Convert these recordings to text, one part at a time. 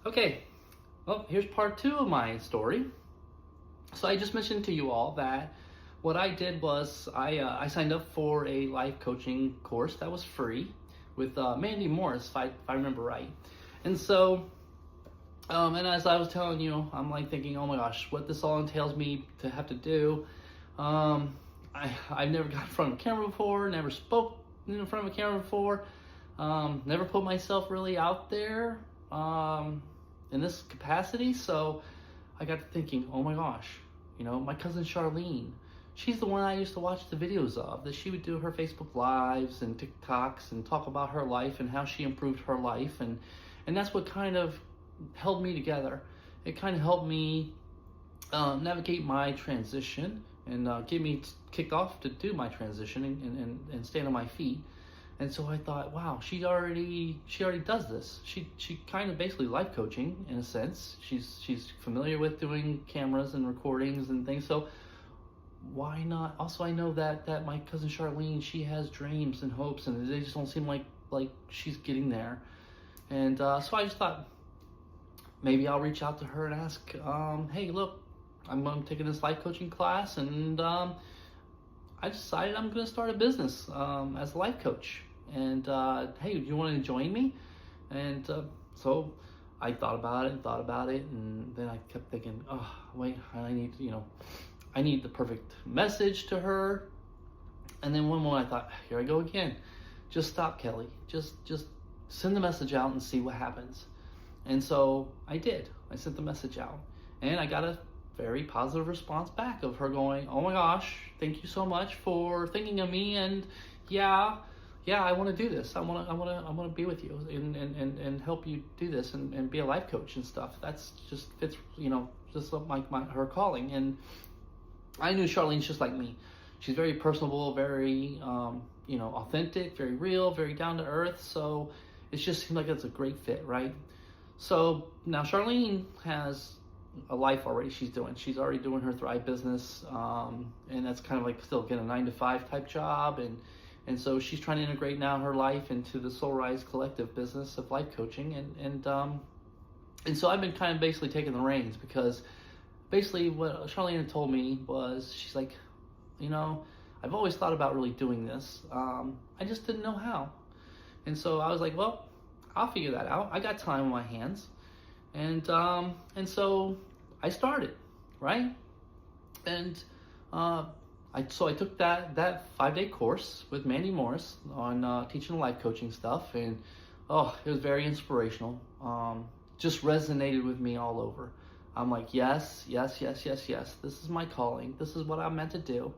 Okay, well, here's part 2 of my story. So I just mentioned to you all that what I did was I signed up for a life coaching course that was free with Mandy Morris, if I remember right. And so, and as I was telling you, I'm like thinking, oh my gosh, what this all entails me to have to do. I've never got in front of a camera before, never spoke in front of a camera before, never put myself really out there in this capacity. So I got to thinking, oh my gosh, my cousin Charlene, she's the one I used to watch the videos of, that she would do her Facebook Lives and TikToks and talk about her life and how she improved her life. And that's what kind of held me together. It kind of helped me navigate my transition and get me kicked off to do my transition and stand on my feet. And so I thought, wow, she already does this. She kind of basically life coaching in a sense. She's familiar with doing cameras and recordings and things. So why not? Also, I know that my cousin Charlene, she has dreams and hopes, and they just don't seem like she's getting there. And so I just thought maybe I'll reach out to her and ask, hey, look, I'm taking this life coaching class, and I decided I'm going to start a business as a life coach. And hey, do you want to join me? And so I thought about it, and then I kept thinking, oh wait, I need the perfect message to her. And then one moment I thought, here I go again. Just stop, Kelly. Just send the message out and see what happens. And so I did. I sent the message out, and I got a very positive response back of her going, oh my gosh, thank you so much for thinking of me, and yeah, I want to do this. I want to be with you and help you do this and be a life coach and stuff. That's just fits, just like her calling. And I knew Charlene's just like me. She's very personable, very authentic, very real, very down to earth. So it just seemed like it's a great fit, right? So now Charlene has a life already she's already doing her Thrive business, and that's kind of like still getting a 9-to-5 type job, and so she's trying to integrate now her life into the Soulrise Collective business of life coaching, and so I've been kind of basically taking the reins, because basically what Charlene had told me was, she's like, I've always thought about really doing this, I just didn't know how. And so I was like, well, I'll figure that out. I got time on my hands. And so I started, right? And I took that 5-day course with Mandy Morris on teaching life coaching stuff, and it was very inspirational. Just resonated with me all over. I'm like, yes. This is my calling. This is what I'm meant to do.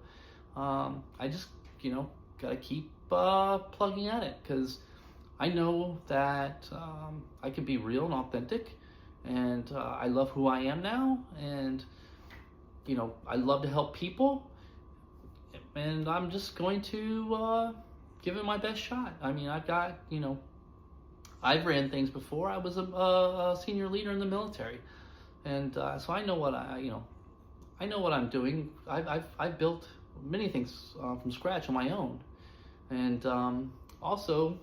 I just gotta keep plugging at it, because I know that I can be real and authentic. And I love who I am now, and I love to help people, and I'm just going to give it my best shot. I mean, I've got I've ran things before. I was a senior leader in the military, and so I know what I know what I'm doing. I've built many things from scratch on my own, and also.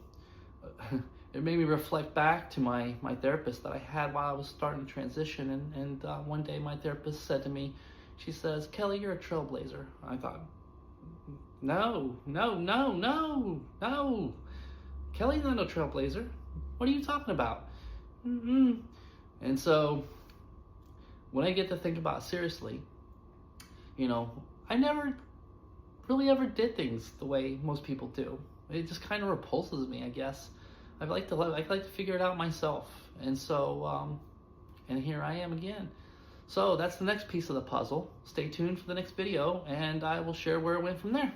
It made me reflect back to my therapist that I had while I was starting to transition. And one day my therapist said to me, she says, Kelly, you're a trailblazer. I thought, no. Kelly's not no trailblazer. What are you talking about? Mm-mm. And so when I get to think about it seriously, I never really ever did things the way most people do. It just kind of repulses me, I guess. I like to figure it out myself, and so and here I am again. So that's the next piece of the puzzle. Stay tuned for the next video, and I will share where it went from there.